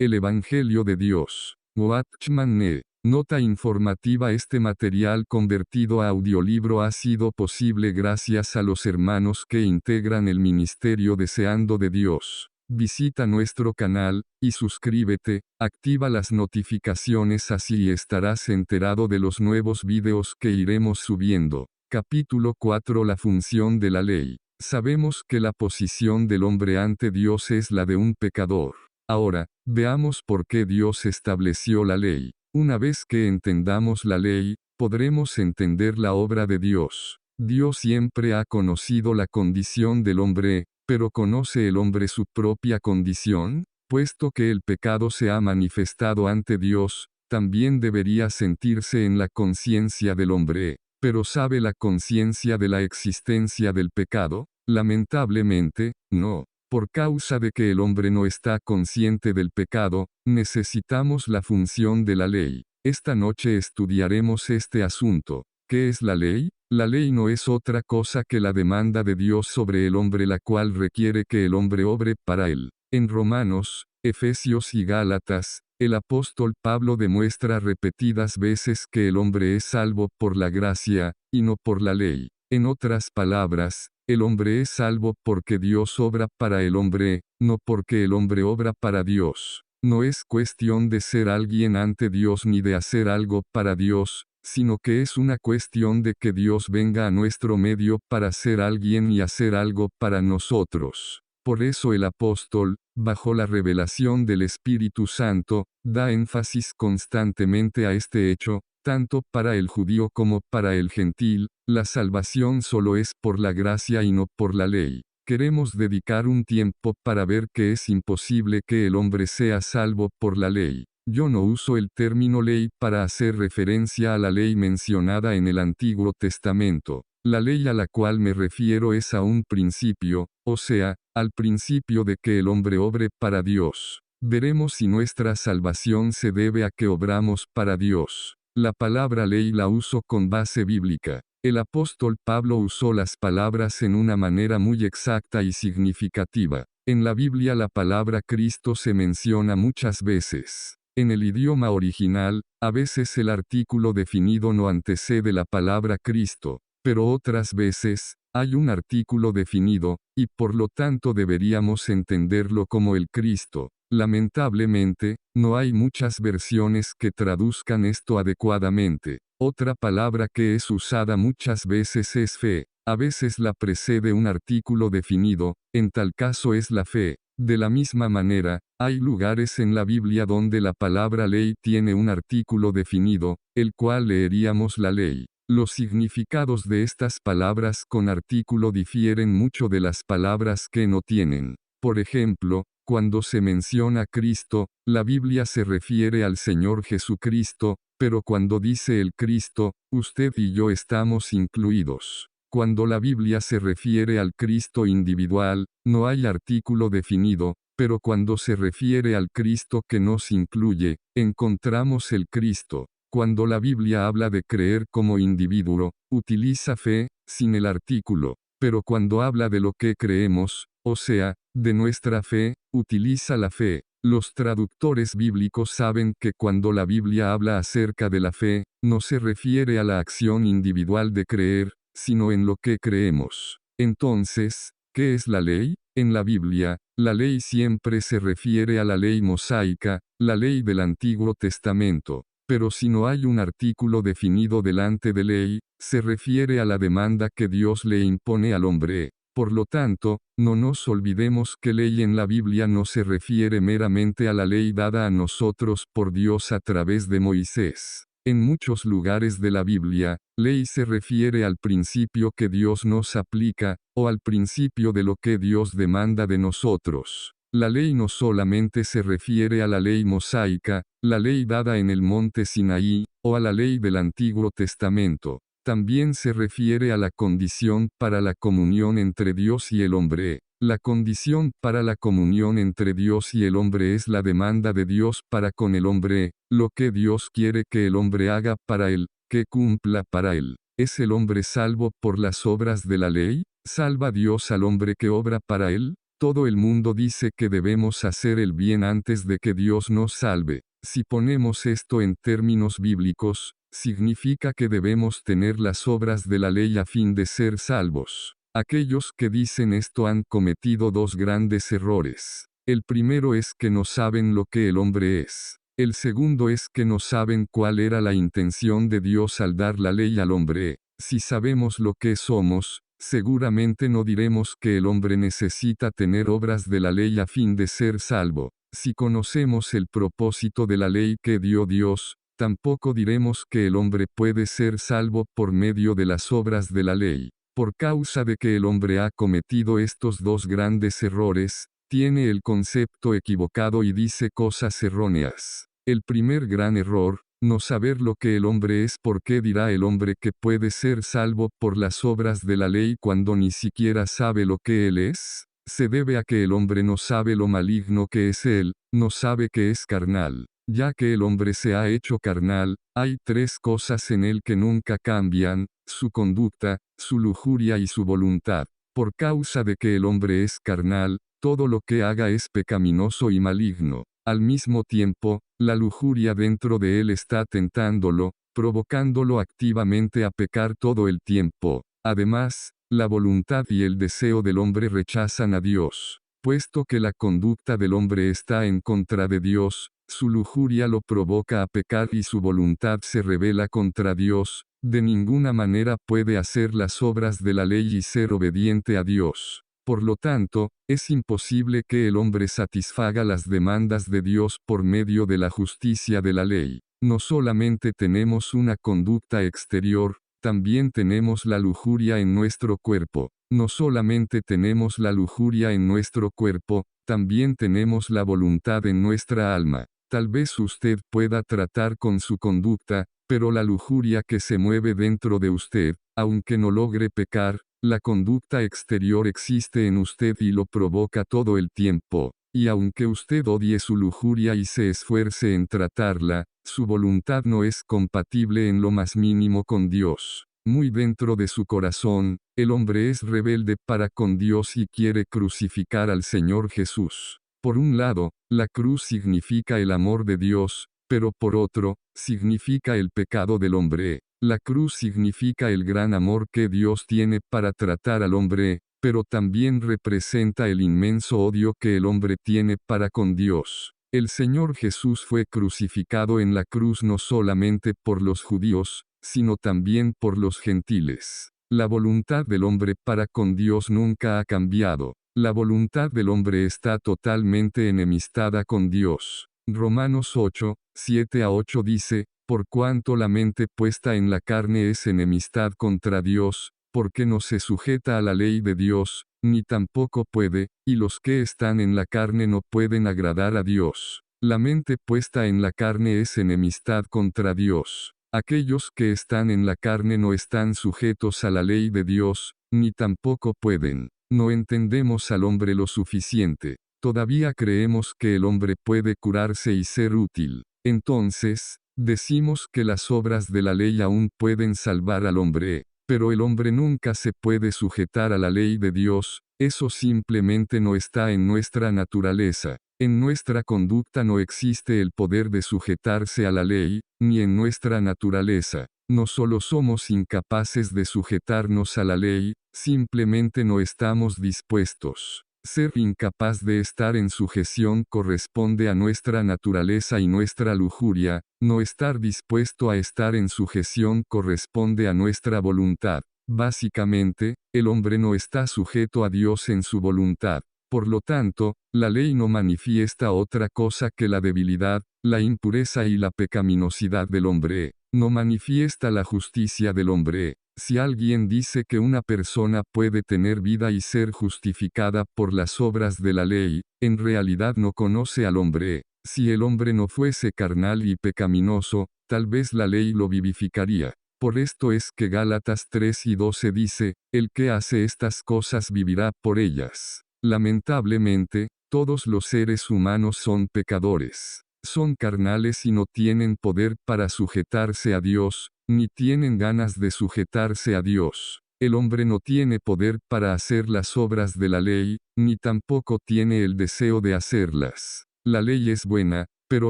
El Evangelio de Dios. Watchman Nee. Nota informativa: este material convertido a audiolibro ha sido posible gracias a los hermanos que integran el Ministerio Deseando de Dios. Visita nuestro canal, y suscríbete, activa las notificaciones, así estarás enterado de los nuevos videos que iremos subiendo. Capítulo 4: La función de la ley. Sabemos que la posición del hombre ante Dios es la de un pecador. Ahora, veamos por qué Dios estableció la ley. Una vez que entendamos la ley, podremos entender la obra de Dios. Dios siempre ha conocido la condición del hombre, pero ¿conoce el hombre su propia condición? Puesto que el pecado se ha manifestado ante Dios, también debería sentirse en la conciencia del hombre. ¿Pero sabe la conciencia de la existencia del pecado? Lamentablemente, no. Por causa de que el hombre no está consciente del pecado, necesitamos la función de la ley. Esta noche estudiaremos este asunto. ¿Qué es la ley? La ley no es otra cosa que la demanda de Dios sobre el hombre, la cual requiere que el hombre obre para él. En Romanos, Efesios y Gálatas, el apóstol Pablo demuestra repetidas veces que el hombre es salvo por la gracia, y no por la ley. En otras palabras, el hombre es salvo porque Dios obra para el hombre, no porque el hombre obra para Dios. No es cuestión de ser alguien ante Dios ni de hacer algo para Dios, sino que es una cuestión de que Dios venga a nuestro medio para ser alguien y hacer algo para nosotros. Por eso el apóstol, bajo la revelación del Espíritu Santo, da énfasis constantemente a este hecho, tanto para el judío como para el gentil. La salvación solo es por la gracia y no por la ley. Queremos dedicar un tiempo para ver que es imposible que el hombre sea salvo por la ley. Yo no uso el término ley para hacer referencia a la ley mencionada en el Antiguo Testamento. La ley a la cual me refiero es a un principio, o sea, al principio de que el hombre obre para Dios. Veremos si nuestra salvación se debe a que obramos para Dios. La palabra ley la uso con base bíblica. El apóstol Pablo usó las palabras en una manera muy exacta y significativa. En la Biblia la palabra Cristo se menciona muchas veces. En el idioma original, a veces el artículo definido no antecede la palabra Cristo, pero otras veces, hay un artículo definido, y por lo tanto deberíamos entenderlo como el Cristo. Lamentablemente, no hay muchas versiones que traduzcan esto adecuadamente. Otra palabra que es usada muchas veces es fe. A veces la precede un artículo definido, en tal caso es la fe. De la misma manera, hay lugares en la Biblia donde la palabra ley tiene un artículo definido, el cual leeríamos la ley. Los significados de estas palabras con artículo difieren mucho de las palabras que no tienen. Por ejemplo, cuando se menciona Cristo, la Biblia se refiere al Señor Jesucristo, pero cuando dice el Cristo, usted y yo estamos incluidos. Cuando la Biblia se refiere al Cristo individual, no hay artículo definido, pero cuando se refiere al Cristo que nos incluye, encontramos el Cristo. Cuando la Biblia habla de creer como individuo, utiliza fe, sin el artículo, pero cuando habla de lo que creemos, o sea, de nuestra fe, utiliza la fe. Los traductores bíblicos saben que cuando la Biblia habla acerca de la fe, no se refiere a la acción individual de creer, sino en lo que creemos. Entonces, ¿qué es la ley? En la Biblia, la ley siempre se refiere a la ley mosaica, la ley del Antiguo Testamento. Pero si no hay un artículo definido delante de ley, se refiere a la demanda que Dios le impone al hombre. Por lo tanto, no nos olvidemos que ley en la Biblia no se refiere meramente a la ley dada a nosotros por Dios a través de Moisés. En muchos lugares de la Biblia, ley se refiere al principio que Dios nos aplica, o al principio de lo que Dios demanda de nosotros. La ley no solamente se refiere a la ley mosaica, la ley dada en el monte Sinaí, o a la ley del Antiguo Testamento. También se refiere a la condición para la comunión entre Dios y el hombre. La condición para la comunión entre Dios y el hombre es la demanda de Dios para con el hombre, lo que Dios quiere que el hombre haga para él, que cumpla para él. ¿Es el hombre salvo por las obras de la ley? ¿Salva Dios al hombre que obra para él? Todo el mundo dice que debemos hacer el bien antes de que Dios nos salve. Si ponemos esto en términos bíblicos, significa que debemos tener las obras de la ley a fin de ser salvos. Aquellos que dicen esto han cometido dos grandes errores. El primero es que no saben lo que el hombre es. El segundo es que no saben cuál era la intención de Dios al dar la ley al hombre. Si sabemos lo que somos, seguramente no diremos que el hombre necesita tener obras de la ley a fin de ser salvo. Si conocemos el propósito de la ley que dio Dios, tampoco diremos que el hombre puede ser salvo por medio de las obras de la ley. Por causa de que el hombre ha cometido estos dos grandes errores, tiene el concepto equivocado y dice cosas erróneas. El primer gran error, no saber lo que el hombre es. ¿Por qué dirá el hombre que puede ser salvo por las obras de la ley cuando ni siquiera sabe lo que él es? Se debe a que el hombre no sabe lo maligno que es él, no sabe que es carnal. Ya que el hombre se ha hecho carnal, hay tres cosas en él que nunca cambian: su conducta, su lujuria y su voluntad. Por causa de que el hombre es carnal, todo lo que haga es pecaminoso y maligno. Al mismo tiempo, la lujuria dentro de él está tentándolo, provocándolo activamente a pecar todo el tiempo. Además, la voluntad y el deseo del hombre rechazan a Dios. Puesto que la conducta del hombre está en contra de Dios, su lujuria lo provoca a pecar y su voluntad se rebela contra Dios. De ninguna manera puede hacer las obras de la ley y ser obediente a Dios. Por lo tanto, es imposible que el hombre satisfaga las demandas de Dios por medio de la justicia de la ley. No solamente tenemos una conducta exterior, también tenemos la lujuria en nuestro cuerpo. No solamente tenemos la lujuria en nuestro cuerpo, también tenemos la voluntad en nuestra alma. Tal vez usted pueda tratar con su conducta, pero la lujuria que se mueve dentro de usted, aunque no logre pecar, la conducta exterior existe en usted y lo provoca todo el tiempo. Y aunque usted odie su lujuria y se esfuerce en tratarla, su voluntad no es compatible en lo más mínimo con Dios. Muy dentro de su corazón, el hombre es rebelde para con Dios y quiere crucificar al Señor Jesús. Por un lado, la cruz significa el amor de Dios, pero por otro, significa el pecado del hombre. La cruz significa el gran amor que Dios tiene para tratar al hombre, pero también representa el inmenso odio que el hombre tiene para con Dios. El Señor Jesús fue crucificado en la cruz no solamente por los judíos, sino también por los gentiles. La voluntad del hombre para con Dios nunca ha cambiado. La voluntad del hombre está totalmente enemistada con Dios. Romanos 8, 7-8 dice: por cuanto la mente puesta en la carne es enemistad contra Dios, porque no se sujeta a la ley de Dios, ni tampoco puede, y los que están en la carne no pueden agradar a Dios. La mente puesta en la carne es enemistad contra Dios. Aquellos que están en la carne no están sujetos a la ley de Dios, ni tampoco pueden. No entendemos al hombre lo suficiente. Todavía creemos que el hombre puede curarse y ser útil. Entonces, decimos que las obras de la ley aún pueden salvar al hombre, pero el hombre nunca se puede sujetar a la ley de Dios. Eso simplemente no está en nuestra naturaleza. En nuestra conducta no existe el poder de sujetarse a la ley, ni en nuestra naturaleza. No solo somos incapaces de sujetarnos a la ley, simplemente no estamos dispuestos. Ser incapaz de estar en sujeción corresponde a nuestra naturaleza y nuestra lujuria. No estar dispuesto a estar en sujeción corresponde a nuestra voluntad. Básicamente, el hombre no está sujeto a Dios en su voluntad. Por lo tanto, la ley no manifiesta otra cosa que la debilidad, la impureza y la pecaminosidad del hombre. No manifiesta la justicia del hombre. Si alguien dice que una persona puede tener vida y ser justificada por las obras de la ley, en realidad no conoce al hombre. Si el hombre no fuese carnal y pecaminoso, tal vez la ley lo vivificaría. Por esto es que Gálatas 3:12 dice: el que hace estas cosas vivirá por ellas. Lamentablemente, todos los seres humanos son pecadores. Son carnales y no tienen poder para sujetarse a Dios, ni tienen ganas de sujetarse a Dios. El hombre no tiene poder para hacer las obras de la ley, ni tampoco tiene el deseo de hacerlas. La ley es buena, pero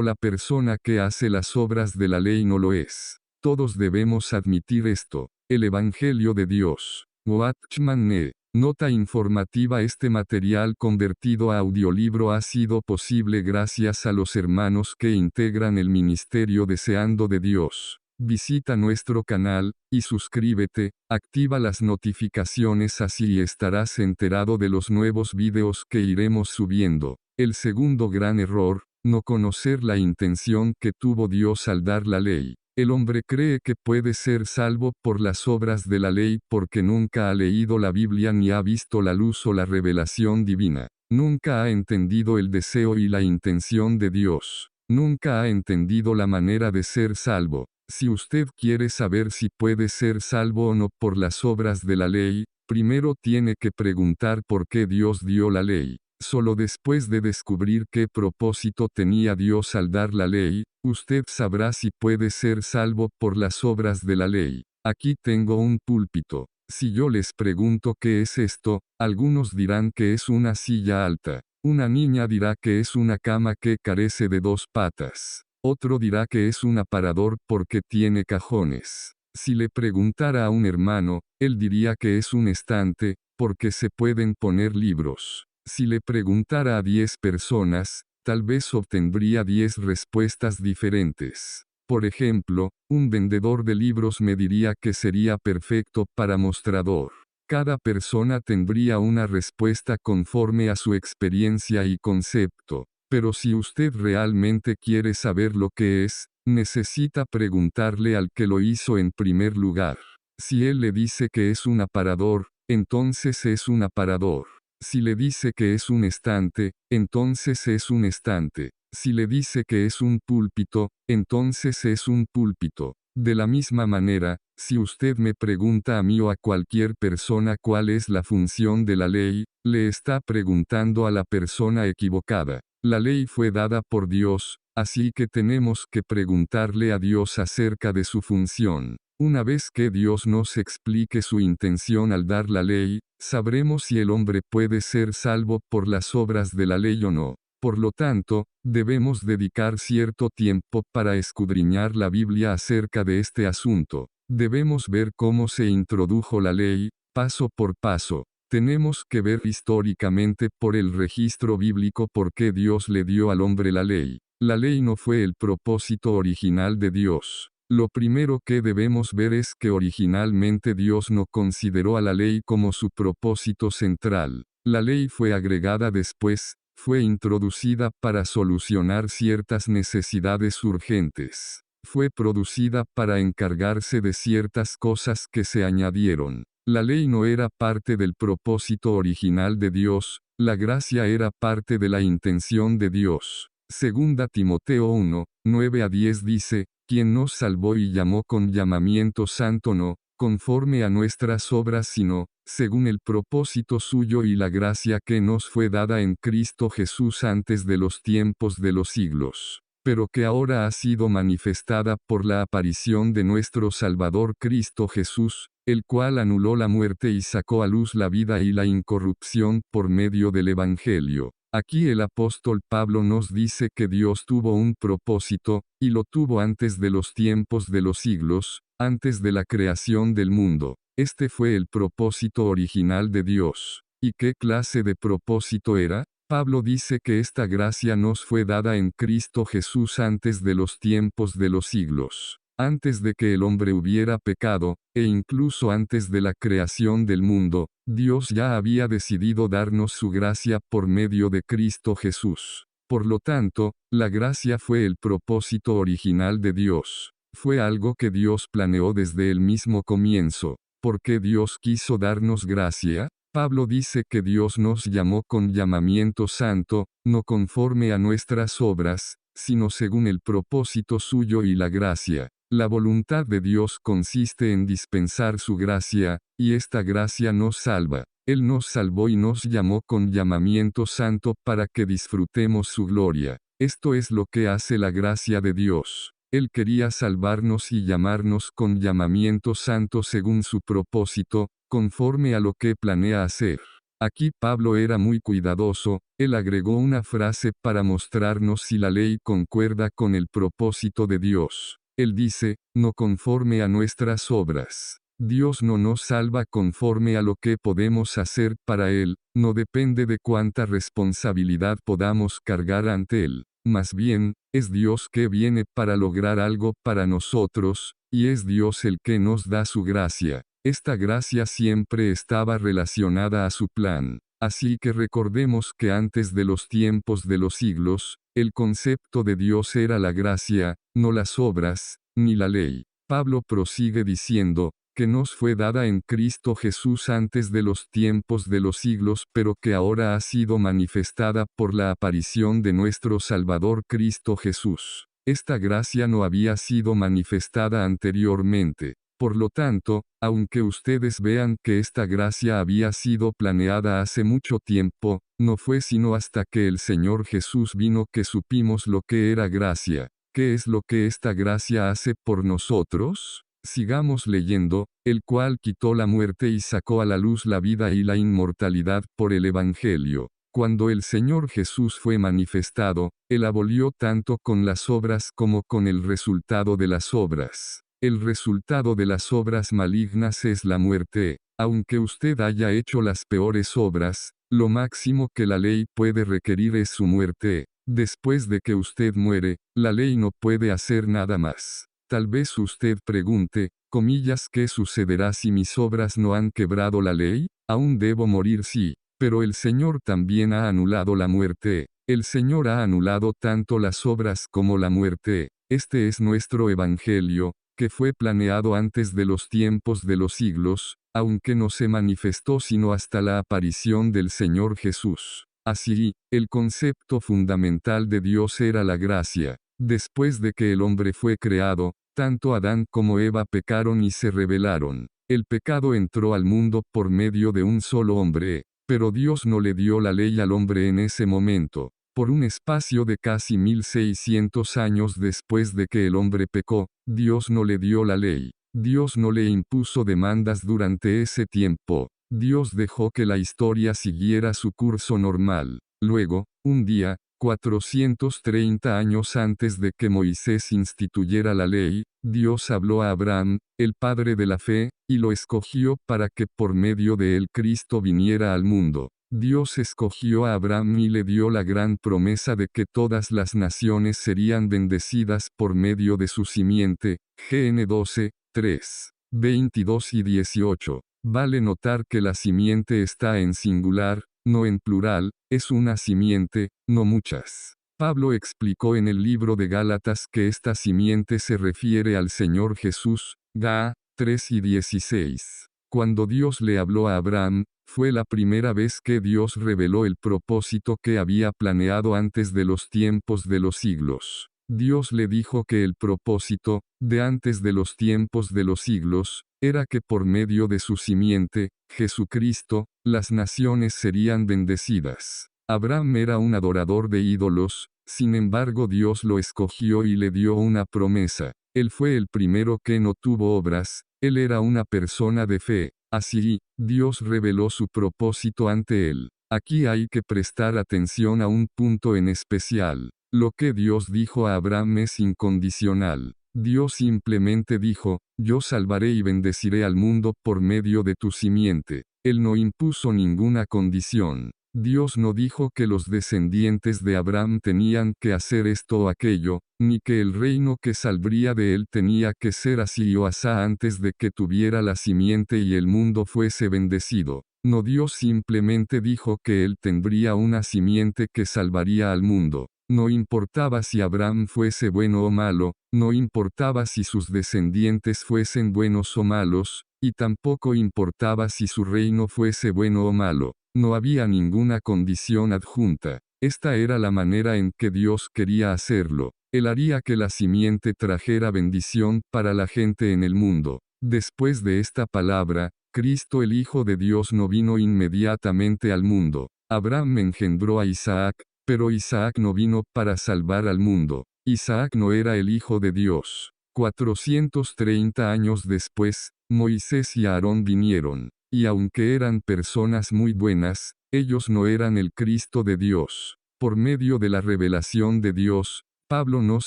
la persona que hace las obras de la ley no lo es. Todos debemos admitir esto. El Evangelio de Dios. Watchman Nee. Nota informativa. Este material convertido a audiolibro ha sido posible gracias a los hermanos que integran el Ministerio Deseando de Dios. Visita nuestro canal, y suscríbete, activa las notificaciones, así estarás enterado de los nuevos videos que iremos subiendo. El segundo gran error, no conocer la intención que tuvo Dios al dar la ley. El hombre cree que puede ser salvo por las obras de la ley porque nunca ha leído la Biblia ni ha visto la luz o la revelación divina. Nunca ha entendido el deseo y la intención de Dios. Nunca ha entendido la manera de ser salvo. Si usted quiere saber si puede ser salvo o no por las obras de la ley, primero tiene que preguntar por qué Dios dio la ley. Solo después de descubrir qué propósito tenía Dios al dar la ley, usted sabrá si puede ser salvo por las obras de la ley. Aquí tengo un púlpito. Si yo les pregunto qué es esto, algunos dirán que es una silla alta. Una niña dirá que es una cama que carece de 2 patas. Otro dirá que es un aparador porque tiene cajones. Si le preguntara a un hermano, él diría que es un estante, porque se pueden poner libros. Si le preguntara a 10 personas, tal vez obtendría 10 respuestas diferentes. Por ejemplo, un vendedor de libros me diría que sería perfecto para mostrador. Cada persona tendría una respuesta conforme a su experiencia y concepto. Pero si usted realmente quiere saber lo que es, necesita preguntarle al que lo hizo en primer lugar. Si él le dice que es un aparador, entonces es un aparador. Si le dice que es un estante, entonces es un estante. Si le dice que es un púlpito, entonces es un púlpito. De la misma manera, si usted me pregunta a mí o a cualquier persona cuál es la función de la ley, le está preguntando a la persona equivocada. La ley fue dada por Dios, así que tenemos que preguntarle a Dios acerca de su función. Una vez que Dios nos explique su intención al dar la ley, sabremos si el hombre puede ser salvo por las obras de la ley o no. Por lo tanto, debemos dedicar cierto tiempo para escudriñar la Biblia acerca de este asunto. Debemos ver cómo se introdujo la ley, paso por paso. Tenemos que ver históricamente por el registro bíblico por qué Dios le dio al hombre la ley. La ley no fue el propósito original de Dios. Lo primero que debemos ver es que originalmente Dios no consideró a la ley como su propósito central. La ley fue agregada después, fue introducida para solucionar ciertas necesidades urgentes. Fue producida para encargarse de ciertas cosas que se añadieron. La ley no era parte del propósito original de Dios, la gracia era parte de la intención de Dios. Segunda Timoteo 1, 9-10 dice, quien nos salvó y llamó con llamamiento santo no, conforme a nuestras obras sino, según el propósito suyo y la gracia que nos fue dada en Cristo Jesús antes de los tiempos de los siglos, pero que ahora ha sido manifestada por la aparición de nuestro Salvador Cristo Jesús, el cual anuló la muerte y sacó a luz la vida y la incorrupción por medio del Evangelio. Aquí el apóstol Pablo nos dice que Dios tuvo un propósito, y lo tuvo antes de los tiempos de los siglos, antes de la creación del mundo. Este fue el propósito original de Dios. ¿Y qué clase de propósito era? Pablo dice que esta gracia nos fue dada en Cristo Jesús antes de los tiempos de los siglos. Antes de que el hombre hubiera pecado, e incluso antes de la creación del mundo, Dios ya había decidido darnos su gracia por medio de Cristo Jesús. Por lo tanto, la gracia fue el propósito original de Dios. Fue algo que Dios planeó desde el mismo comienzo. ¿Por qué Dios quiso darnos gracia? Pablo dice que Dios nos llamó con llamamiento santo, no conforme a nuestras obras, sino según el propósito suyo y la gracia. La voluntad de Dios consiste en dispensar su gracia, y esta gracia nos salva. Él nos salvó y nos llamó con llamamiento santo para que disfrutemos su gloria. Esto es lo que hace la gracia de Dios. Él quería salvarnos y llamarnos con llamamiento santo según su propósito, conforme a lo que planea hacer. Aquí Pablo era muy cuidadoso, él agregó una frase para mostrarnos si la ley concuerda con el propósito de Dios. Él dice, no conforme a nuestras obras. Dios no nos salva conforme a lo que podemos hacer para Él, no depende de cuánta responsabilidad podamos cargar ante Él. Más bien, es Dios que viene para lograr algo para nosotros, y es Dios el que nos da su gracia. Esta gracia siempre estaba relacionada a su plan. Así que recordemos que antes de los tiempos de los siglos, el concepto de Dios era la gracia, no las obras, ni la ley. Pablo prosigue diciendo, que nos fue dada en Cristo Jesús antes de los tiempos de los siglos, pero que ahora ha sido manifestada por la aparición de nuestro Salvador Cristo Jesús. Esta gracia no había sido manifestada anteriormente. Por lo tanto, aunque ustedes vean que esta gracia había sido planeada hace mucho tiempo, no fue sino hasta que el Señor Jesús vino que supimos lo que era gracia. ¿Qué es lo que esta gracia hace por nosotros? Sigamos leyendo, el cual quitó la muerte y sacó a la luz la vida y la inmortalidad por el Evangelio. Cuando el Señor Jesús fue manifestado, Él abolió tanto con las obras como con el resultado de las obras. El resultado de las obras malignas es la muerte. Aunque usted haya hecho las peores obras, lo máximo que la ley puede requerir es su muerte. Después de que usted muere, la ley no puede hacer nada más. Tal vez usted pregunte, comillas, ¿qué sucederá si mis obras no han quebrado la ley? Aún debo morir, sí, pero el Señor también ha anulado la muerte. El Señor ha anulado tanto las obras como la muerte. Este es nuestro Evangelio, que fue planeado antes de los tiempos de los siglos, aunque no se manifestó sino hasta la aparición del Señor Jesús. Así, el concepto fundamental de Dios era la gracia. Después de que el hombre fue creado, tanto Adán como Eva pecaron y se rebelaron. El pecado entró al mundo por medio de un solo hombre, pero Dios no le dio la ley al hombre en ese momento. Por un espacio de casi 1600 años después de que el hombre pecó, Dios no le dio la ley. Dios no le impuso demandas durante ese tiempo. Dios dejó que la historia siguiera su curso normal. Luego, un día, 430 años antes de que Moisés instituyera la ley, Dios habló a Abraham, el padre de la fe, y lo escogió para que por medio de él Cristo viniera al mundo. Dios escogió a Abraham y le dio la gran promesa de que todas las naciones serían bendecidas por medio de su simiente. GN 12, 3, 22 y 18. Vale notar que la simiente está en singular, no en plural, es una simiente, no muchas. Pablo explicó en el libro de Gálatas que esta simiente se refiere al Señor Jesús, Ga. 3 y 16. Cuando Dios le habló a Abraham, fue la primera vez que Dios reveló el propósito que había planeado antes de los tiempos de los siglos. Dios le dijo que el propósito, de antes de los tiempos de los siglos, era que por medio de su simiente, Jesucristo, las naciones serían bendecidas. Abraham era un adorador de ídolos, sin embargo Dios lo escogió y le dio una promesa. Él fue el primero que no tuvo obras, él era una persona de fe. Así, Dios reveló su propósito ante él. Aquí hay que prestar atención a un punto en especial. Lo que Dios dijo a Abraham es incondicional. Dios simplemente dijo, yo salvaré y bendeciré al mundo por medio de tu simiente. Él no impuso ninguna condición. Dios no dijo que los descendientes de Abraham tenían que hacer esto o aquello, ni que el reino que saldría de él tenía que ser así o asá antes de que tuviera la simiente y el mundo fuese bendecido. No, Dios simplemente dijo que él tendría una simiente que salvaría al mundo. No importaba si Abraham fuese bueno o malo, no importaba si sus descendientes fuesen buenos o malos, y tampoco importaba si su reino fuese bueno o malo. No había ninguna condición adjunta. Esta era la manera en que Dios quería hacerlo. Él haría que la simiente trajera bendición para la gente en el mundo. Después de esta palabra, Cristo el Hijo de Dios no vino inmediatamente al mundo. Abraham engendró a Isaac, pero Isaac no vino para salvar al mundo. Isaac no era el Hijo de Dios. 430 años después, Moisés y Aarón vinieron. y aunque eran personas muy buenas, ellos no eran el Cristo de Dios. Por medio de la revelación de Dios, Pablo nos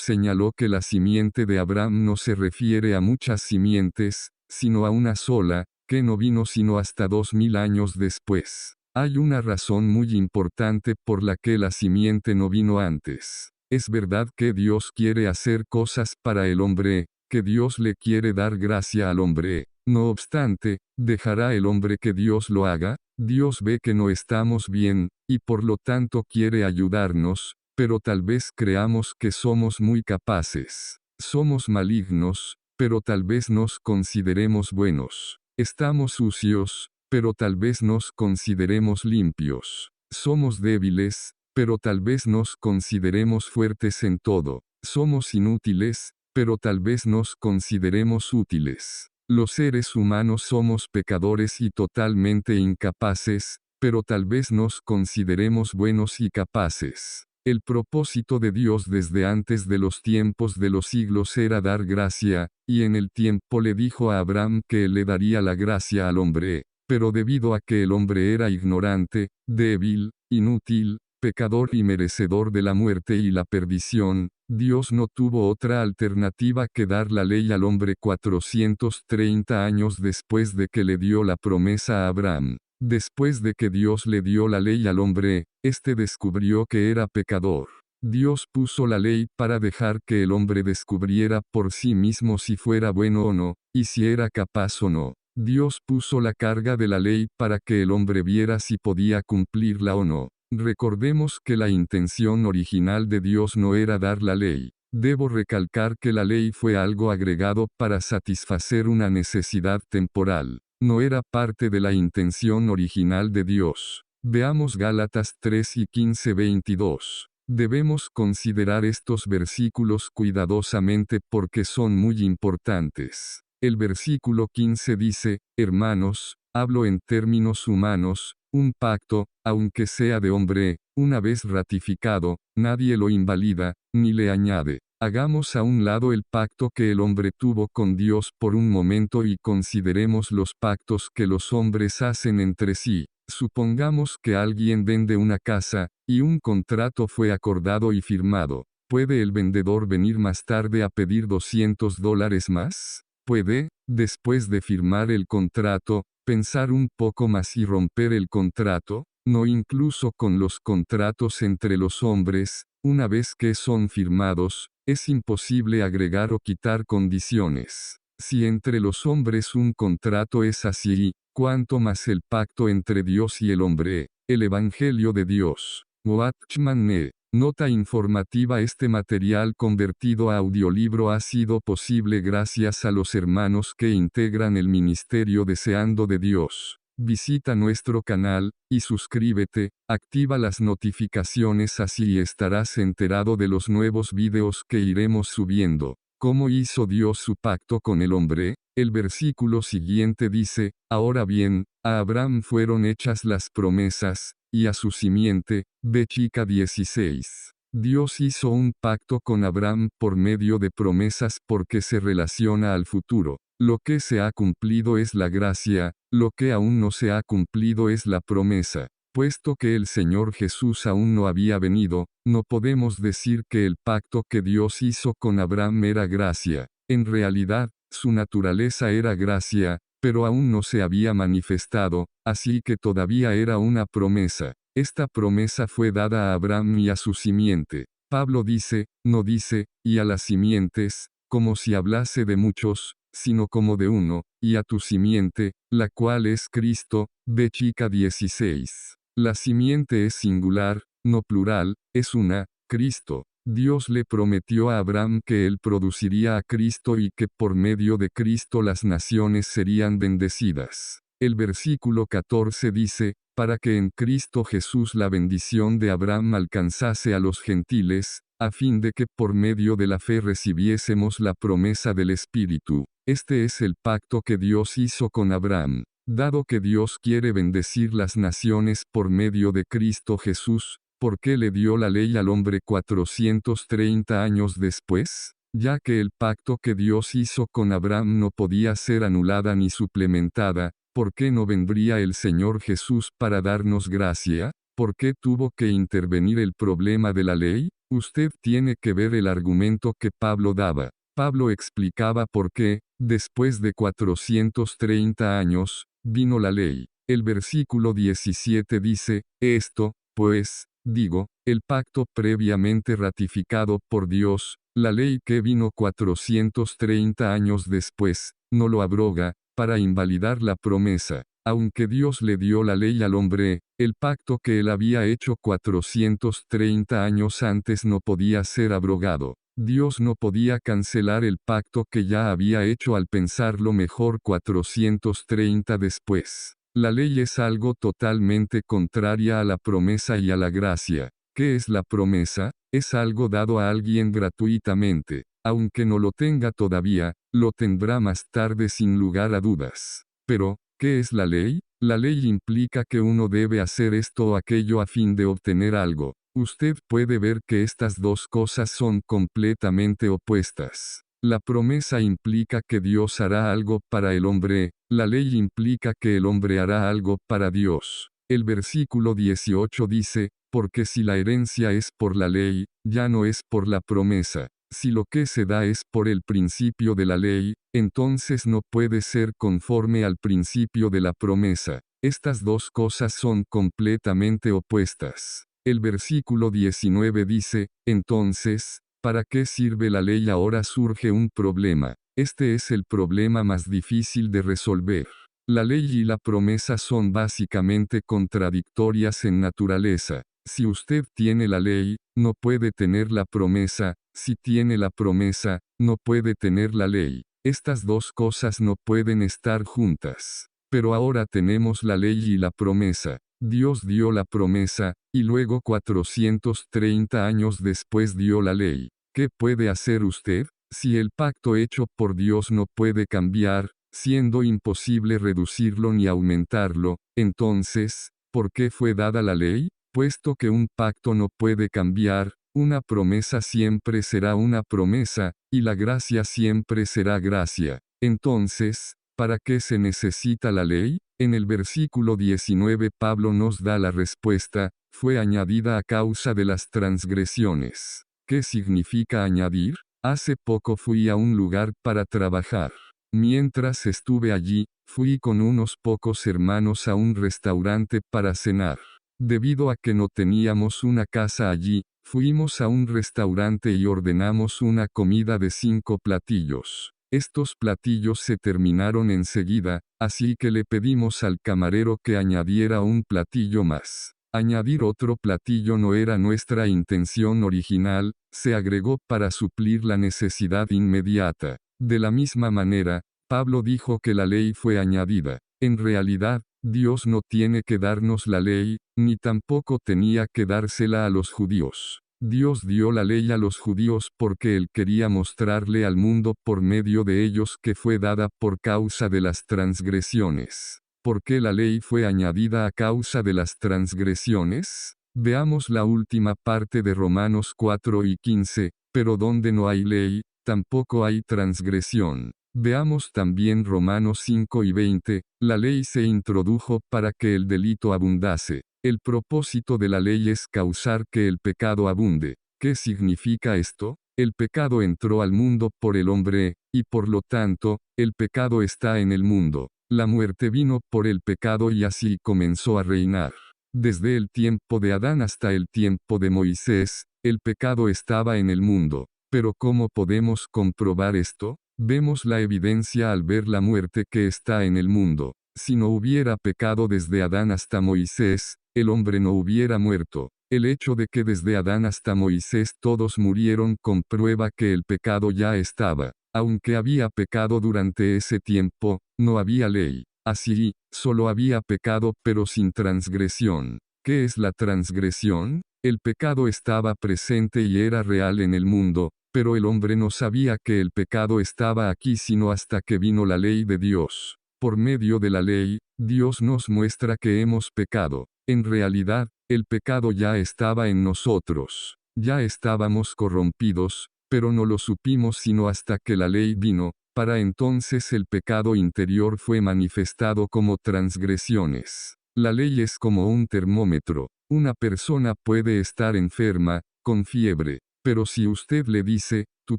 señaló que la simiente de Abraham no se refiere a muchas simientes, sino a una sola, que no vino sino hasta 2000 años después. Hay una razón muy importante por la que la simiente no vino antes. Es verdad que Dios quiere hacer cosas para el hombre, que Dios le quiere dar gracia al hombre. No obstante, ¿dejará el hombre que Dios lo haga? Dios ve que no estamos bien, y por lo tanto quiere ayudarnos, pero tal vez creamos que somos muy capaces. Somos malignos, pero tal vez nos consideremos buenos. Estamos sucios, pero tal vez nos consideremos limpios. Somos débiles, pero tal vez nos consideremos fuertes en todo. Somos inútiles, pero tal vez nos consideremos útiles. Los seres humanos somos pecadores y totalmente incapaces, pero tal vez nos consideremos buenos y capaces. El propósito de Dios desde antes de los tiempos de los siglos era dar gracia, y en el tiempo le dijo a Abraham que él le daría la gracia al hombre, pero debido a que el hombre era ignorante, débil, inútil, pecador y merecedor de la muerte y la perdición, Dios no tuvo otra alternativa que dar la ley al hombre 430 años después de que le dio la promesa a Abraham. Después de que Dios le dio la ley al hombre, éste descubrió que era pecador. Dios puso la ley para dejar que el hombre descubriera por sí mismo si fuera bueno o no, y si era capaz o no. Dios puso la carga de la ley para que el hombre viera si podía cumplirla o no. Recordemos que la intención original de Dios no era dar la ley. Debo recalcar que la ley fue algo agregado para satisfacer una necesidad temporal. No era parte de la intención original de Dios. Veamos Gálatas 3 y 15-22. Debemos considerar estos versículos cuidadosamente porque son muy importantes. El versículo 15 dice, hermanos, hablo en términos humanos, un pacto, aunque sea de hombre, una vez ratificado, nadie lo invalida, ni le añade. Hagamos a un lado el pacto que el hombre tuvo con Dios por un momento y consideremos los pactos que los hombres hacen entre sí. Supongamos que alguien vende una casa, y un contrato fue acordado y firmado. ¿Puede el vendedor venir más tarde a pedir $200 más? Puede, después de firmar el contrato, pensar un poco más y romper el contrato. No, incluso con los contratos entre los hombres, una vez que son firmados, es imposible agregar o quitar condiciones. Si entre los hombres un contrato es así, ¿cuánto más el pacto entre Dios y el hombre? El Evangelio de Dios. Watchman Nee. Nota informativa: este material convertido a audiolibro ha sido posible gracias a los hermanos que integran el Ministerio Deseando de Dios. Visita nuestro canal, y suscríbete, activa las notificaciones, así estarás enterado de los nuevos videos que iremos subiendo. ¿Cómo hizo Dios su pacto con el hombre? El versículo siguiente dice, ahora bien, a Abraham fueron hechas las promesas, y a su simiente. Chica 16. Dios hizo un pacto con Abraham por medio de promesas porque se relaciona al futuro. Lo que se ha cumplido es la gracia, lo que aún no se ha cumplido es la promesa. Puesto que el Señor Jesús aún no había venido, no podemos decir que el pacto que Dios hizo con Abraham era gracia. En realidad, su naturaleza era gracia, pero aún no se había manifestado, así que todavía era una promesa. Esta promesa fue dada a Abraham y a su simiente. Pablo dice, no dice, y a las simientes, como si hablase de muchos, sino como de uno, y a tu simiente, la cual es Cristo. Chica 16. La simiente es singular, no plural, es una, Cristo. Dios le prometió a Abraham que él produciría a Cristo y que por medio de Cristo las naciones serían bendecidas. El versículo 14 dice, para que en Cristo Jesús la bendición de Abraham alcanzase a los gentiles, a fin de que por medio de la fe recibiésemos la promesa del Espíritu. Este es el pacto que Dios hizo con Abraham. Dado que Dios quiere bendecir las naciones por medio de Cristo Jesús, ¿por qué le dio la ley al hombre 430 años después? Ya que el pacto que Dios hizo con Abraham no podía ser anulada ni suplementada, ¿por qué no vendría el Señor Jesús para darnos gracia? ¿Por qué tuvo que intervenir el problema de la ley? Usted tiene que ver el argumento que Pablo daba. Pablo explicaba por qué, después de 430 años, vino la ley. El versículo 17 dice, esto, pues, digo, el pacto previamente ratificado por Dios, la ley que vino 430 años después, no lo abroga, para invalidar la promesa. Aunque Dios le dio la ley al hombre, el pacto que él había hecho 430 años antes no podía ser abrogado. Dios no podía cancelar el pacto que ya había hecho al pensarlo mejor 430 después. La ley es algo totalmente contraria a la promesa y a la gracia. ¿Qué es la promesa? Es algo dado a alguien gratuitamente. Aunque no lo tenga todavía, lo tendrá más tarde sin lugar a dudas. Pero, ¿qué es la ley? La ley implica que uno debe hacer esto o aquello a fin de obtener algo. Usted puede ver que estas dos cosas son completamente opuestas. La promesa implica que Dios hará algo para el hombre, la ley implica que el hombre hará algo para Dios. El versículo 18 dice, porque si la herencia es por la ley, ya no es por la promesa. Si lo que se da es por el principio de la ley, entonces no puede ser conforme al principio de la promesa. Estas dos cosas son completamente opuestas. El versículo 19 dice, entonces, ¿para qué sirve la ley? Ahora surge un problema. Este es el problema más difícil de resolver. La ley y la promesa son básicamente contradictorias en naturaleza. Si usted tiene la ley, no puede tener la promesa, si tiene la promesa, no puede tener la ley. Estas dos cosas no pueden estar juntas. Pero ahora tenemos la ley y la promesa. Dios dio la promesa, y luego 430 años después dio la ley. ¿Qué puede hacer usted? Si el pacto hecho por Dios no puede cambiar, siendo imposible reducirlo ni aumentarlo, entonces, ¿por qué fue dada la ley? Puesto que un pacto no puede cambiar, una promesa siempre será una promesa, y la gracia siempre será gracia. Entonces, ¿para qué se necesita la ley? En el versículo 19 Pablo nos da la respuesta, fue añadida a causa de las transgresiones. ¿Qué significa añadir? Hace poco fui a un lugar para trabajar. Mientras estuve allí, fui con unos pocos hermanos a un restaurante para cenar. Debido a que no teníamos una casa allí, fuimos a un restaurante y ordenamos una comida de 5 platillos. Estos platillos se terminaron enseguida, así que le pedimos al camarero que añadiera un platillo más. Añadir otro platillo no era nuestra intención original, se agregó para suplir la necesidad inmediata. De la misma manera, Pablo dijo que la ley fue añadida. En realidad, Dios no tiene que darnos la ley, ni tampoco tenía que dársela a los judíos. Dios dio la ley a los judíos porque Él quería mostrarle al mundo por medio de ellos que fue dada por causa de las transgresiones. ¿Por qué la ley fue añadida a causa de las transgresiones? Veamos la última parte de Romanos 4 y 15, pero donde no hay ley, tampoco hay transgresión. Veamos también Romanos 5 y 20, la ley se introdujo para que el delito abundase. El propósito de la ley es causar que el pecado abunde. ¿Qué significa esto? El pecado entró al mundo por el hombre, y por lo tanto, el pecado está en el mundo. La muerte vino por el pecado y así comenzó a reinar. Desde el tiempo de Adán hasta el tiempo de Moisés, el pecado estaba en el mundo. Pero ¿cómo podemos comprobar esto? Vemos la evidencia al ver la muerte que está en el mundo. Si no hubiera pecado desde Adán hasta Moisés, el hombre no hubiera muerto. El hecho de que desde Adán hasta Moisés todos murieron comprueba que el pecado ya estaba. Aunque había pecado durante ese tiempo, no había ley. Así, solo había pecado pero sin transgresión. ¿Qué es la transgresión? El pecado estaba presente y era real en el mundo, pero el hombre no sabía que el pecado estaba aquí sino hasta que vino la ley de Dios. Por medio de la ley, Dios nos muestra que hemos pecado. En realidad, el pecado ya estaba en nosotros. Ya estábamos corrompidos, pero no lo supimos sino hasta que la ley vino, Para entonces el pecado interior fue manifestado como transgresiones. La ley es como un termómetro. Una persona puede estar enferma, con fiebre, pero si usted le dice, tu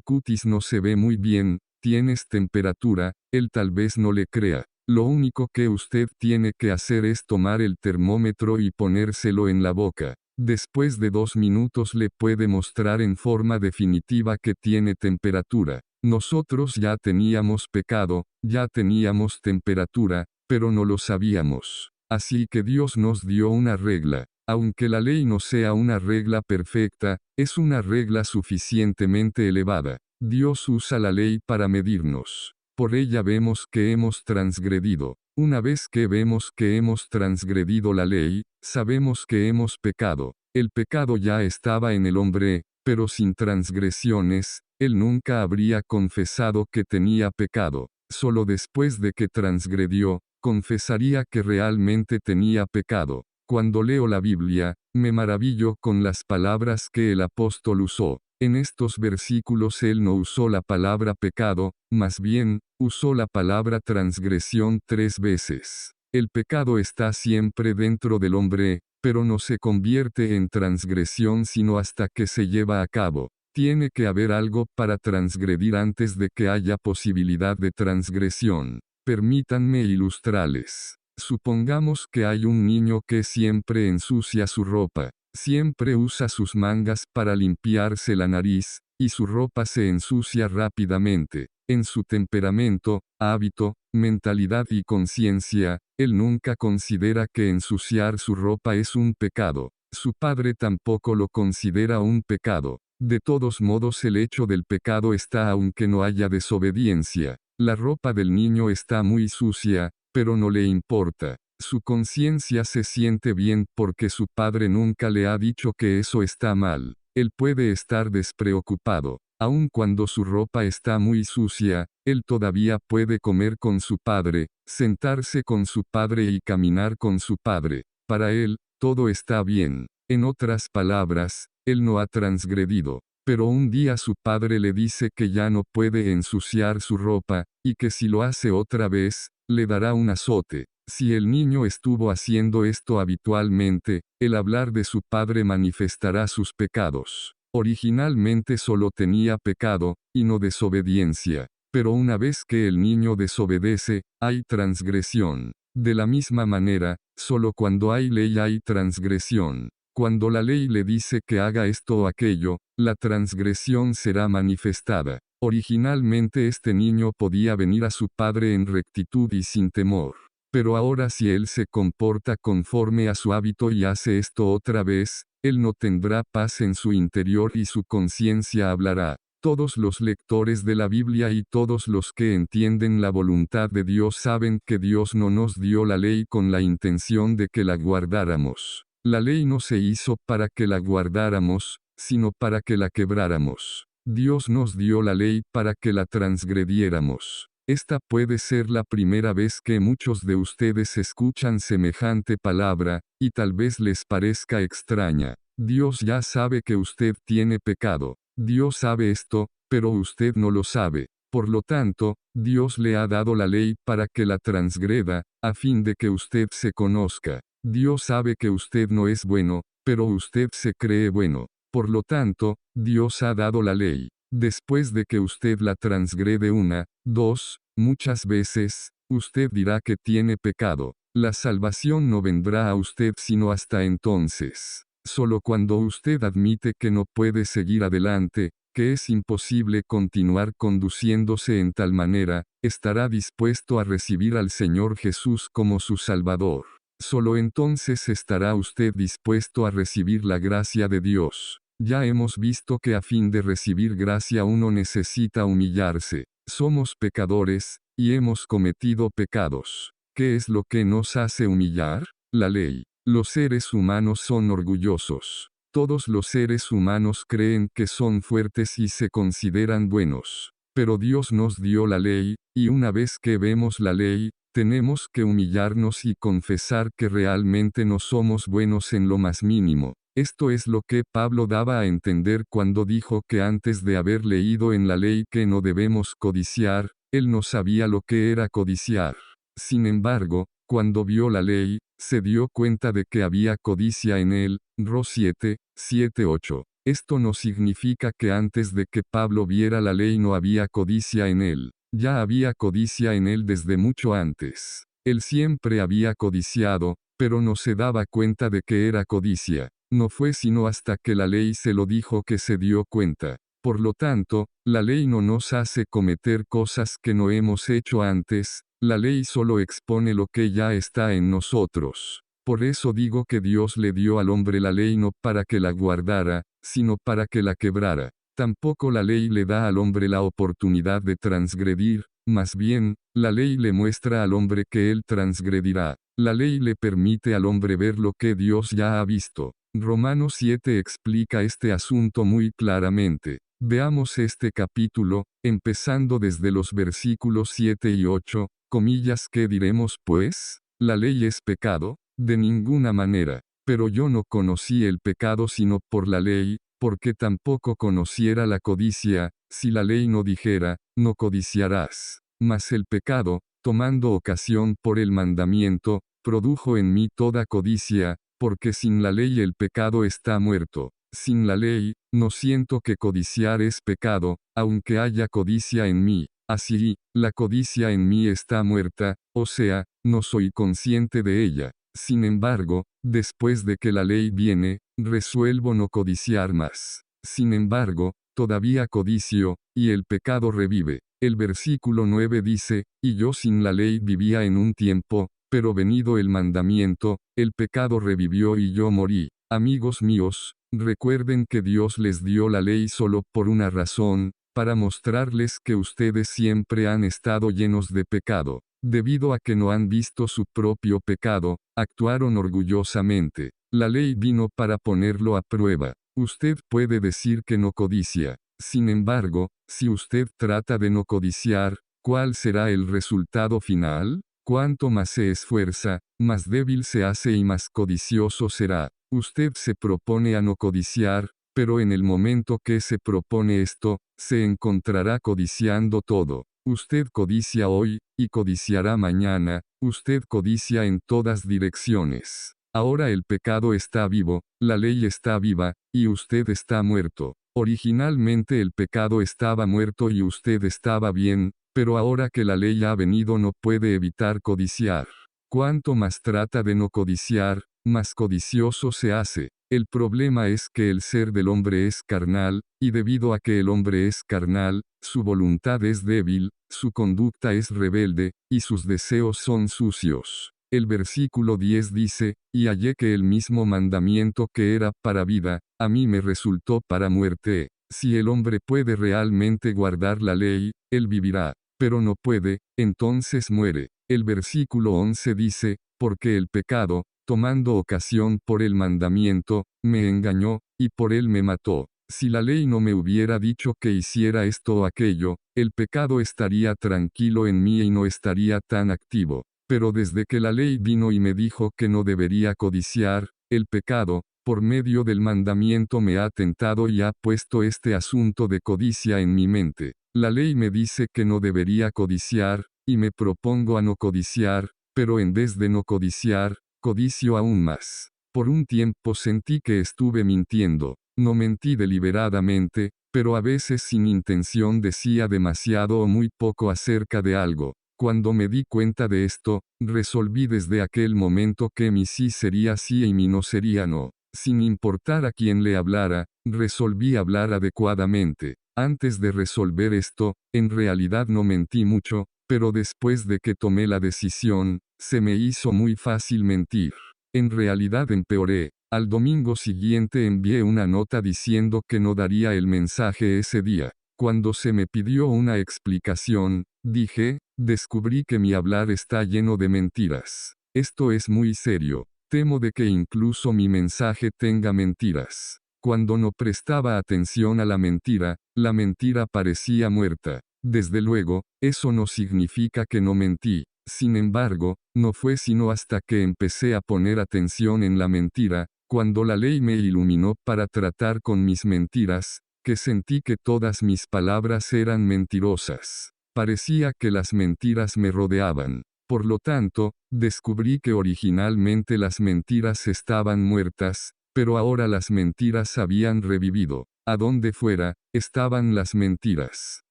cutis no se ve muy bien, tienes temperatura, él tal vez no le crea. Lo único que usted tiene que hacer es tomar el termómetro y ponérselo en la boca. Después de 2 minutos le puede mostrar en forma definitiva que tiene temperatura. Nosotros ya teníamos pecado, ya teníamos temperatura, pero no lo sabíamos. Así que Dios nos dio una regla. Aunque la ley no sea una regla perfecta, es una regla suficientemente elevada. Dios usa la ley para medirnos. Por ella vemos que hemos transgredido. Una vez que vemos que hemos transgredido la ley, sabemos que hemos pecado. El pecado ya estaba en el hombre, pero sin transgresiones, él nunca habría confesado que tenía pecado. Solo después de que transgredió, confesaría que realmente tenía pecado. Cuando leo la Biblia, me maravillo con las palabras que el apóstol usó. En estos versículos él no usó la palabra pecado, más bien, usó la palabra transgresión 3 veces. El pecado está siempre dentro del hombre, pero no se convierte en transgresión sino hasta que se lleva a cabo. Tiene que haber algo para transgredir antes de que haya posibilidad de transgresión. Permítanme ilustrarles. Supongamos que hay un niño que siempre ensucia su ropa. Siempre usa sus mangas para limpiarse la nariz, y su ropa se ensucia rápidamente. En su temperamento, hábito, mentalidad y conciencia, él nunca considera que ensuciar su ropa es un pecado. Su padre tampoco lo considera un pecado. De todos modos el hecho del pecado está aunque no haya desobediencia. La ropa del niño está muy sucia, pero no le importa. Su conciencia se siente bien porque su padre nunca le ha dicho que eso está mal. Él puede estar despreocupado. Aun cuando su ropa está muy sucia, él todavía puede comer con su padre, sentarse con su padre y caminar con su padre. Para él, todo está bien. En otras palabras, él no ha transgredido. Pero un día su padre le dice que ya no puede ensuciar su ropa, y que si lo hace otra vez, le dará un azote. Si el niño estuvo haciendo esto habitualmente, el hablar de su padre manifestará sus pecados. Originalmente solo tenía pecado, y no desobediencia. Pero una vez que el niño desobedece, hay transgresión. De la misma manera, solo cuando hay ley hay transgresión. Cuando la ley le dice que haga esto o aquello, la transgresión será manifestada. Originalmente este niño podía venir a su padre en rectitud y sin temor. Pero ahora si él se comporta conforme a su hábito y hace esto otra vez, él no tendrá paz en su interior y su conciencia hablará. Todos los lectores de la Biblia y todos los que entienden la voluntad de Dios saben que Dios no nos dio la ley con la intención de que la guardáramos. La ley no se hizo para que la guardáramos, sino para que la quebráramos. Dios nos dio la ley para que la transgrediéramos. Esta puede ser la primera vez que muchos de ustedes escuchan semejante palabra, y tal vez les parezca extraña. Dios ya sabe que usted tiene pecado. Dios sabe esto, pero usted no lo sabe. Por lo tanto, Dios le ha dado la ley para que la transgreda, a fin de que usted se conozca. Dios sabe que usted no es bueno, pero usted se cree bueno. Por lo tanto, Dios ha dado la ley. Después de que usted la transgrede 1, 2, muchas veces, usted dirá que tiene pecado. La salvación no vendrá a usted sino hasta entonces. Solo cuando usted admite que no puede seguir adelante, que es imposible continuar conduciéndose en tal manera, estará dispuesto a recibir al Señor Jesús como su Salvador. Solo entonces estará usted dispuesto a recibir la gracia de Dios. Ya hemos visto que a fin de recibir gracia uno necesita humillarse. Somos pecadores, y hemos cometido pecados. ¿Qué es lo que nos hace humillar? La ley. Los seres humanos son orgullosos. Todos los seres humanos creen que son fuertes y se consideran buenos. Pero Dios nos dio la ley, y una vez que vemos la ley, tenemos que humillarnos y confesar que realmente no somos buenos en lo más mínimo. Esto es lo que Pablo daba a entender cuando dijo que antes de haber leído en la ley que no debemos codiciar, Él no sabía lo que era codiciar. Sin embargo, cuando vio la ley, se dio cuenta de que había codicia en él. Ro 7:8. Esto no significa que antes de que Pablo viera la ley no había codicia en él. Ya había codicia en él desde mucho antes. Él siempre había codiciado, pero no se daba cuenta de que era codicia. No fue sino hasta que la ley se lo dijo que se dio cuenta. Por lo tanto, la ley no nos hace cometer cosas que no hemos hecho antes, la ley solo expone lo que ya está en nosotros. Por eso digo que Dios le dio al hombre la ley no para que la guardara, sino para que la quebrara. Tampoco la ley le da al hombre la oportunidad de transgredir, más bien, la ley le muestra al hombre que él transgredirá. La ley le permite al hombre ver lo que Dios ya ha visto. Romanos 7 explica este asunto muy claramente. Veamos este capítulo, empezando desde los versículos 7 y 8, comillas, ¿qué diremos pues? ¿La ley es pecado? De ninguna manera. Pero yo no conocí el pecado sino por la ley, porque tampoco conociera la codicia, si la ley no dijera, no codiciarás. Mas el pecado, tomando ocasión por el mandamiento, produjo en mí toda codicia, porque sin la ley el pecado está muerto. Sin la ley, no siento que codiciar es pecado, aunque haya codicia en mí. Así, la codicia en mí está muerta, o sea, no soy consciente de ella. Sin embargo, después de que la ley viene, resuelvo no codiciar más. Sin embargo, todavía codicio, y el pecado revive. El versículo 9 dice, y yo sin la ley vivía en un tiempo, pero venido el mandamiento, el pecado revivió y yo morí. Amigos míos, recuerden que Dios les dio la ley solo por una razón, para mostrarles que ustedes siempre han estado llenos de pecado. Debido a que no han visto su propio pecado, actuaron orgullosamente. La ley vino para ponerlo a prueba. Usted puede decir que no codicia. Sin embargo, si usted trata de no codiciar, ¿cuál será el resultado final? Cuanto más se esfuerza, más débil se hace y más codicioso será. Usted se propone a no codiciar, pero en el momento que se propone esto, se encontrará codiciando todo. Usted codicia hoy, y codiciará mañana, usted codicia en todas direcciones. Ahora el pecado está vivo, la ley está viva, y usted está muerto. Originalmente el pecado estaba muerto y usted estaba bien, pero ahora que la ley ha venido no puede evitar codiciar. Cuanto más trata de no codiciar, más codicioso se hace. El problema es que el ser del hombre es carnal, y debido a que el hombre es carnal, su voluntad es débil, su conducta es rebelde, y sus deseos son sucios. El versículo 10 dice, y hallé que el mismo mandamiento que era para vida, a mí me resultó para muerte. Si el hombre puede realmente guardar la ley, él vivirá, pero no puede, entonces muere. El versículo 11 dice, porque el pecado, tomando ocasión por el mandamiento, me engañó, y por él me mató. Si la ley no me hubiera dicho que hiciera esto o aquello, el pecado estaría tranquilo en mí y no estaría tan activo. Pero desde que la ley vino y me dijo que no debería codiciar, el pecado, por medio del mandamiento me ha tentado y ha puesto este asunto de codicia en mi mente. La ley me dice que no debería codiciar, y me propongo a no codiciar, pero en vez de no codiciar, codicio aún más. Por un tiempo sentí que estuve mintiendo. No mentí deliberadamente, pero a veces sin intención decía demasiado o muy poco acerca de algo. Cuando me di cuenta de esto, resolví desde aquel momento que mi sí sería sí y mi no sería no. Sin importar a quién le hablara, resolví hablar adecuadamente. Antes de resolver esto, en realidad no mentí mucho, pero después de que tomé la decisión, se me hizo muy fácil mentir. En realidad empeoré. Al domingo siguiente envié una nota diciendo que no daría el mensaje ese día. Cuando se me pidió una explicación, dije, descubrí que mi hablar está lleno de mentiras. Esto es muy serio. Temo de que incluso mi mensaje tenga mentiras. Cuando no prestaba atención a la mentira parecía muerta. Desde luego, eso no significa que no mentí. Sin embargo, no fue sino hasta que empecé a poner atención en la mentira, cuando la ley me iluminó para tratar con mis mentiras, que sentí que todas mis palabras eran mentirosas. parecía que las mentiras me rodeaban. Por lo tanto, descubrí que originalmente las mentiras estaban muertas, pero ahora las mentiras habían revivido. A donde fuera, estaban las mentiras.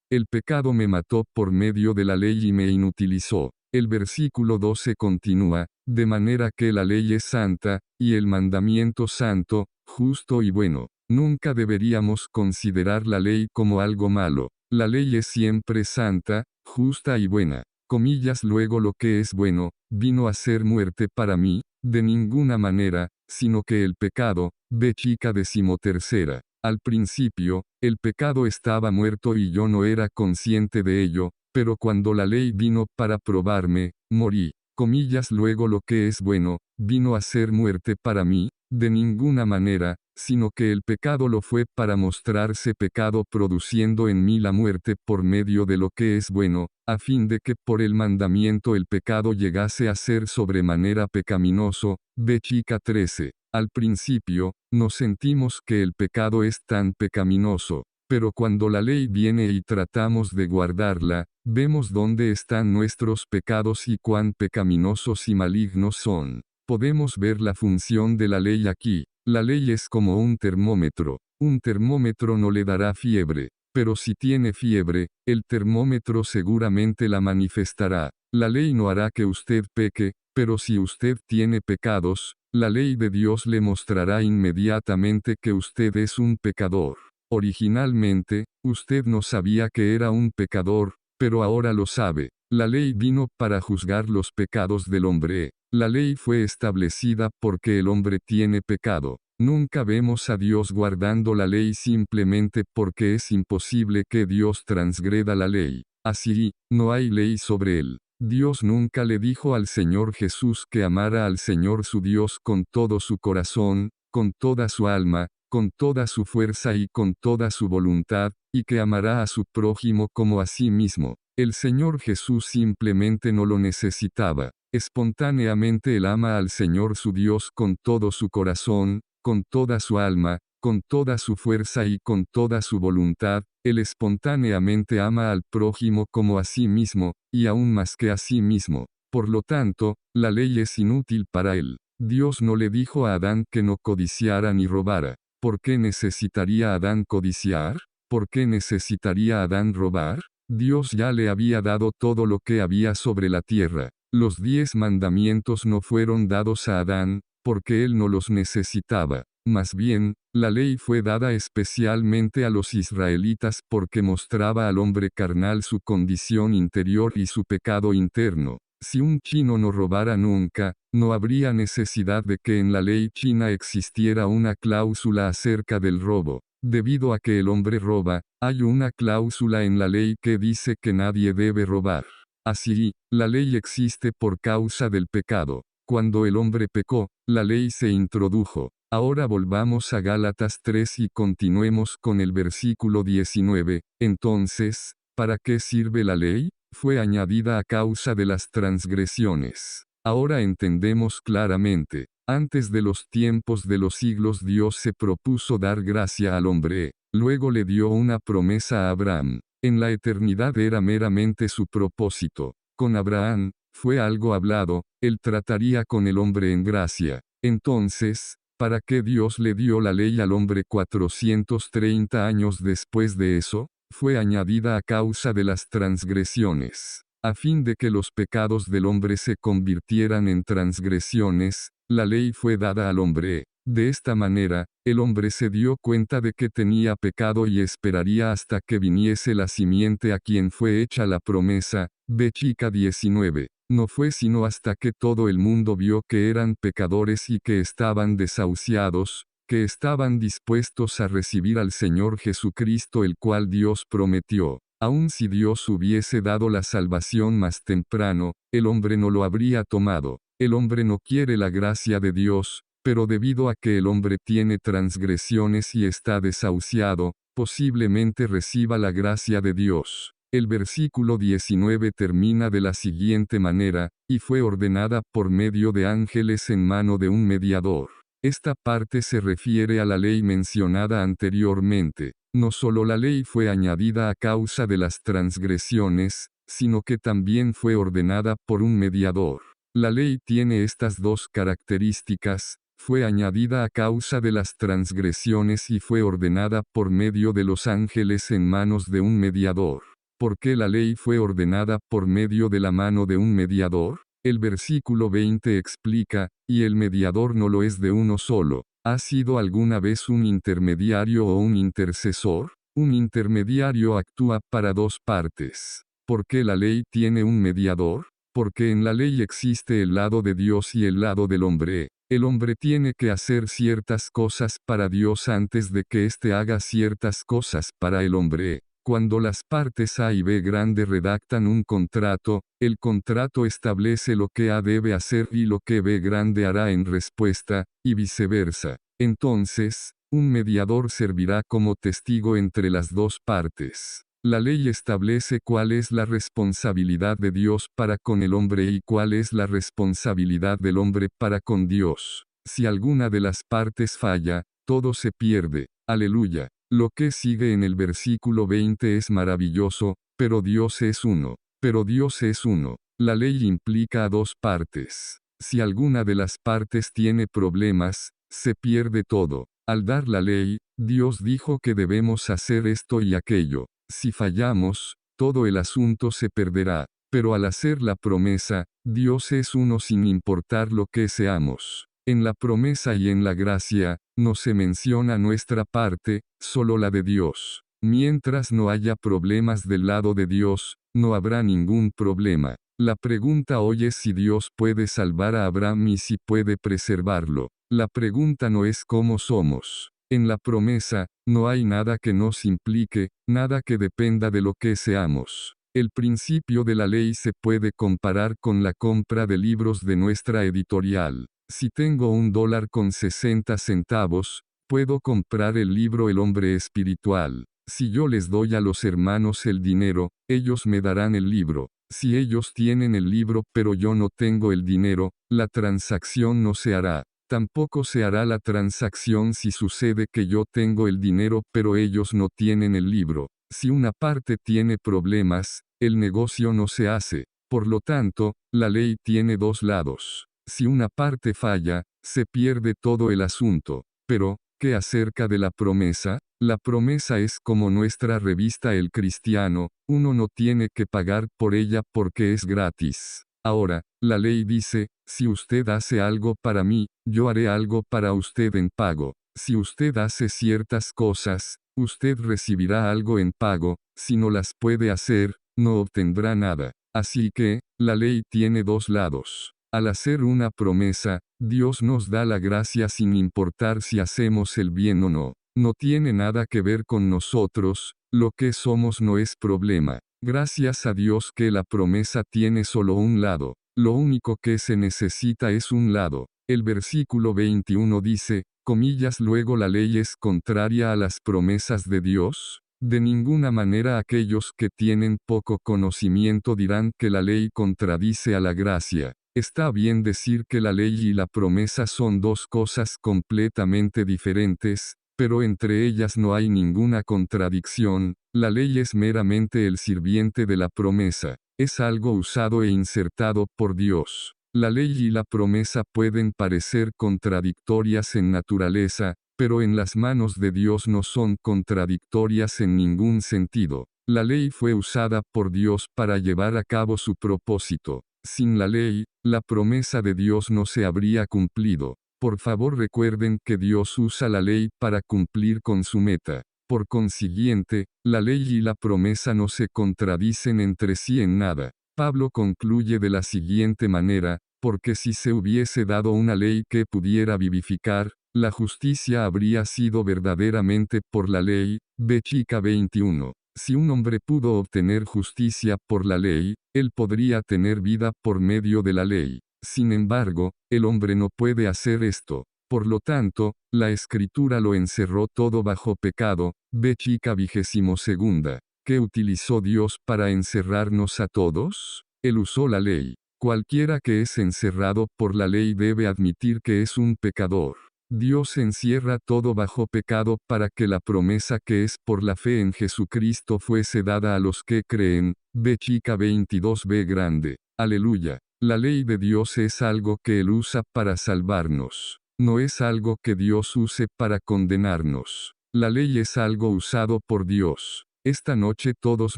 El pecado me mató por medio de la ley y me inutilizó. El versículo 12 continúa, de manera que la ley es santa, y el mandamiento santo, justo y bueno. Nunca deberíamos considerar la ley como algo malo. La ley es siempre santa, justa y buena. Comillas luego lo que es bueno, vino a ser muerte para mí, de ninguna manera, sino que el pecado, B chica 13. Al principio, el pecado estaba muerto y yo no era consciente de ello, pero cuando la ley vino para probarme, morí. Comillas luego lo que es bueno, vino a ser muerte para mí, de ninguna manera, sino que el pecado lo fue para mostrarse pecado produciendo en mí la muerte por medio de lo que es bueno, a fin de que por el mandamiento el pecado llegase a ser sobremanera pecaminoso. B chica 13. Al principio, no sentimos que el pecado es tan pecaminoso, pero cuando la ley viene y tratamos de guardarla, vemos dónde están nuestros pecados y cuán pecaminosos y malignos son. Podemos ver la función de la ley aquí. La ley es como un termómetro. Un termómetro no le dará fiebre, pero si tiene fiebre, el termómetro seguramente la manifestará. La ley no hará que usted peque, pero si usted tiene pecados, la ley de Dios le mostrará inmediatamente que usted es un pecador. Originalmente, usted no sabía que era un pecador, pero ahora lo sabe. La ley vino para juzgar los pecados del hombre. La ley fue establecida porque el hombre tiene pecado. Nunca vemos a Dios guardando la ley simplemente porque es imposible que Dios transgreda la ley. Así, no hay ley sobre él. Dios nunca le dijo al Señor Jesús que amara al Señor su Dios con todo su corazón, con toda su alma, con toda su fuerza y con toda su voluntad, y que amará a su prójimo como a sí mismo. El Señor Jesús simplemente no lo necesitaba. Espontáneamente él ama al Señor su Dios con todo su corazón, con toda su alma, con toda su fuerza y con toda su voluntad. Él espontáneamente ama al prójimo como a sí mismo, y aún más que a sí mismo. Por lo tanto, la ley es inútil para él. Dios no le dijo a Adán que no codiciara ni robara. ¿Por qué necesitaría Adán codiciar? ¿Por qué necesitaría Adán robar? Dios ya le había dado todo lo que había sobre la tierra. Los 10 mandamientos no fueron dados a Adán, porque él no los necesitaba. Más bien, la ley fue dada especialmente a los israelitas porque mostraba al hombre carnal su condición interior y su pecado interno. Si un chino no robara nunca, no habría necesidad de que en la ley china existiera una cláusula acerca del robo. Debido a que el hombre roba, hay una cláusula en la ley que dice que nadie debe robar. Así, la ley existe por causa del pecado. Cuando el hombre pecó, la ley se introdujo. Ahora volvamos a Gálatas 3 y continuemos con el versículo 19. Entonces, ¿para qué sirve la ley? Fue añadida a causa de las transgresiones. Ahora entendemos claramente. Antes de los tiempos de los siglos Dios se propuso dar gracia al hombre. Luego le dio una promesa a Abraham. En la eternidad era meramente su propósito. Con Abraham, fue algo hablado, él trataría con el hombre en gracia. Entonces, ¿para qué Dios le dio la ley al hombre 430 años después de eso? Fue añadida a causa de las transgresiones. A fin de que los pecados del hombre se convirtieran en transgresiones, la ley fue dada al hombre. De esta manera, el hombre se dio cuenta de que tenía pecado y esperaría hasta que viniese la simiente a quien fue hecha la promesa. B chica 19. No fue sino hasta que todo el mundo vio que eran pecadores y que estaban desahuciados, que estaban dispuestos a recibir al Señor Jesucristo el cual Dios prometió. Aun si Dios hubiese dado la salvación más temprano, el hombre no lo habría tomado. El hombre no quiere la gracia de Dios, pero debido a que el hombre tiene transgresiones y está desahuciado, posiblemente reciba la gracia de Dios. El versículo 19 termina de la siguiente manera, y fue ordenada por medio de ángeles en mano de un mediador. Esta parte se refiere a la ley mencionada anteriormente. No solo la ley fue añadida a causa de las transgresiones, sino que también fue ordenada por un mediador. La ley tiene estas dos características: fue añadida a causa de las transgresiones y fue ordenada por medio de los ángeles en manos de un mediador. ¿Por qué la ley fue ordenada por medio de la mano de un mediador? El versículo 20 explica: y el mediador no lo es de uno solo. ¿Ha sido alguna vez un intermediario o un intercesor? Un intermediario actúa para dos partes. ¿Por qué la ley tiene un mediador? Porque en la ley existe el lado de Dios y el lado del hombre. El hombre tiene que hacer ciertas cosas para Dios antes de que éste haga ciertas cosas para el hombre. Cuando las partes A y B grande redactan un contrato, el contrato establece lo que A debe hacer y lo que B grande hará en respuesta, y viceversa. Entonces, un mediador servirá como testigo entre las dos partes. La ley establece cuál es la responsabilidad de Dios para con el hombre y cuál es la responsabilidad del hombre para con Dios. Si alguna de las partes falla, todo se pierde. Aleluya. Lo que sigue en el versículo 20 es maravilloso: pero Dios es uno. Pero Dios es uno. La ley implica a dos partes. Si alguna de las partes tiene problemas, se pierde todo. Al dar la ley, Dios dijo que debemos hacer esto y aquello. Si fallamos, todo el asunto se perderá. Pero al hacer la promesa, Dios es uno sin importar lo que seamos. En la promesa y en la gracia, no se menciona nuestra parte, solo la de Dios. Mientras no haya problemas del lado de Dios, no habrá ningún problema. La pregunta hoy es si Dios puede salvar a Abraham y si puede preservarlo. La pregunta no es cómo somos. En la promesa, no hay nada que nos implique, nada que dependa de lo que seamos. El principio de la ley se puede comparar con la compra de libros de nuestra editorial. Si tengo $1.60, puedo comprar el libro El hombre espiritual. Si yo les doy a los hermanos el dinero, ellos me darán el libro. Si ellos tienen el libro pero yo no tengo el dinero, la transacción no se hará. Tampoco se hará la transacción si sucede que yo tengo el dinero pero ellos no tienen el libro. Si una parte tiene problemas, el negocio no se hace. Por lo tanto, la ley tiene dos lados. Si una parte falla, se pierde todo el asunto. Pero, ¿qué acerca de la promesa? La promesa es como nuestra revista El Cristiano: uno no tiene que pagar por ella porque es gratis. Ahora, la ley dice: si usted hace algo para mí, yo haré algo para usted en pago. Si usted hace ciertas cosas, usted recibirá algo en pago. Si no las puede hacer, no obtendrá nada. Así que, la ley tiene dos lados. Al hacer una promesa, Dios nos da la gracia sin importar si hacemos el bien o no. No tiene nada que ver con nosotros, lo que somos no es problema. Gracias a Dios que la promesa tiene solo un lado. Lo único que se necesita es un lado. El versículo 21 dice, comillas, luego la ley es contraria a las promesas de Dios. De ninguna manera aquellos que tienen poco conocimiento dirán que la ley contradice a la gracia. Está bien decir que la ley y la promesa son dos cosas completamente diferentes, pero entre ellas no hay ninguna contradicción. La ley es meramente el sirviente de la promesa. Es algo usado e insertado por Dios. La ley y la promesa pueden parecer contradictorias en naturaleza, pero en las manos de Dios no son contradictorias en ningún sentido. La ley fue usada por Dios para llevar a cabo su propósito. Sin la ley, la promesa de Dios no se habría cumplido. Por favor, recuerden que Dios usa la ley para cumplir con su meta. Por consiguiente, la ley y la promesa no se contradicen entre sí en nada. Pablo concluye de la siguiente manera: porque si se hubiese dado una ley que pudiera vivificar, la justicia habría sido verdaderamente por la ley. B. Chica 21. Si un hombre pudo obtener justicia por la ley, él podría tener vida por medio de la ley. Sin embargo, el hombre no puede hacer esto. Por lo tanto, la Escritura lo encerró todo bajo pecado. B. Chica 22. ¿Qué utilizó Dios para encerrarnos a todos? Él usó la ley. Cualquiera que es encerrado por la ley debe admitir que es un pecador. Dios encierra todo bajo pecado para que la promesa que es por la fe en Jesucristo fuese dada a los que creen. B chica 22b grande. Aleluya. La ley de Dios es algo que Él usa para salvarnos. No es algo que Dios use para condenarnos. La ley es algo usado por Dios. Esta noche todos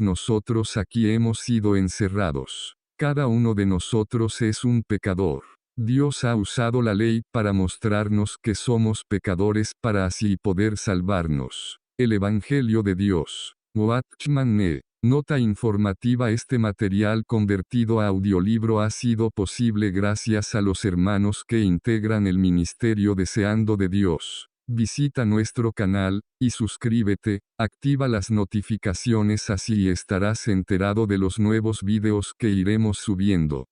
nosotros aquí hemos sido encerrados. Cada uno de nosotros es un pecador. Dios ha usado la ley para mostrarnos que somos pecadores para así poder salvarnos. El Evangelio de Dios. Watchman Nota informativa. Este material convertido a audiolibro ha sido posible gracias a los hermanos que integran el Ministerio Deseando de Dios. Visita nuestro canal, y suscríbete, activa las notificaciones así estarás enterado de los nuevos videos que iremos subiendo.